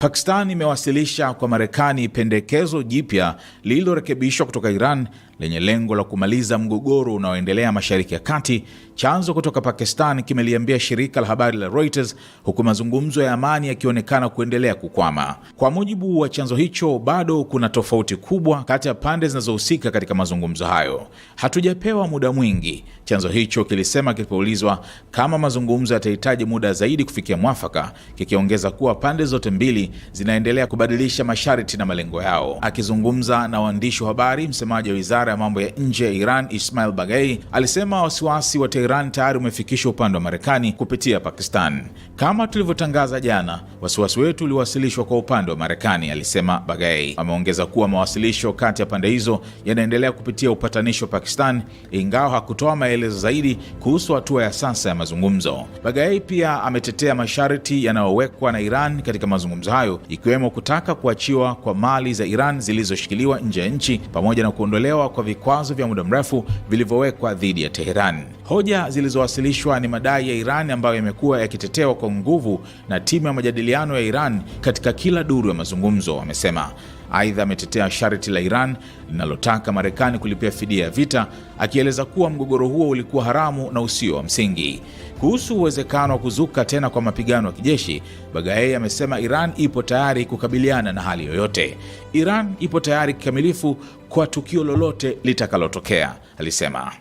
Pakistan imewasilisha kwa Marekani pendekezo jipya lililorekebishwa kutoka Iran lenye lengo la kumaliza mgogoro unaoendelea Mashariki ya Kati. Chanzo kutoka Pakistan kimeliambia shirika la habari la Reuters, huku mazungumzo ya amani yakionekana kuendelea kukwama. Kwa mujibu wa chanzo hicho, bado kuna tofauti kubwa kati ya pande zinazohusika katika mazungumzo hayo. Hatujapewa muda mwingi, chanzo hicho kilisema kilipoulizwa kama mazungumzo yatahitaji muda zaidi kufikia mwafaka, kikiongeza kuwa pande zote mbili zinaendelea kubadilisha masharti na malengo yao. Akizungumza na waandishi wa habari, msemaji wa wizara ya mambo ya nje ya Iran Ismail Baghai alisema wasiwasi wa Tehran tayari umefikishwa upande wa Marekani kupitia Pakistan. Kama tulivyotangaza jana, wasiwasi wetu uliwasilishwa kwa upande wa Marekani, alisema Baghai. Ameongeza kuwa mawasilisho kati ya pande hizo yanaendelea kupitia upatanishi wa Pakistan, ingawa hakutoa maelezo zaidi kuhusu hatua ya sasa ya mazungumzo. Baghai pia ametetea masharti yanayowekwa na Iran katika mazungumzo hayo, ikiwemo kutaka kuachiwa kwa mali za Iran zilizoshikiliwa nje ya nchi pamoja na kuondolewa kwa vikwazo vya muda mrefu vilivyowekwa dhidi ya Tehran. Hoja zilizowasilishwa ni madai ya Iran ambayo yamekuwa yakitetewa kwa nguvu na timu ya majadiliano ya Iran katika kila duru ya mazungumzo, amesema. Aidha, ametetea sharti la Iran linalotaka Marekani kulipia fidia ya vita, akieleza kuwa mgogoro huo ulikuwa haramu na usio wa msingi. Kuhusu uwezekano wa kuzuka tena kwa mapigano ya kijeshi, Baghai amesema Iran ipo tayari kukabiliana na hali yoyote. Iran ipo tayari kikamilifu kwa tukio lolote litakalotokea, alisema.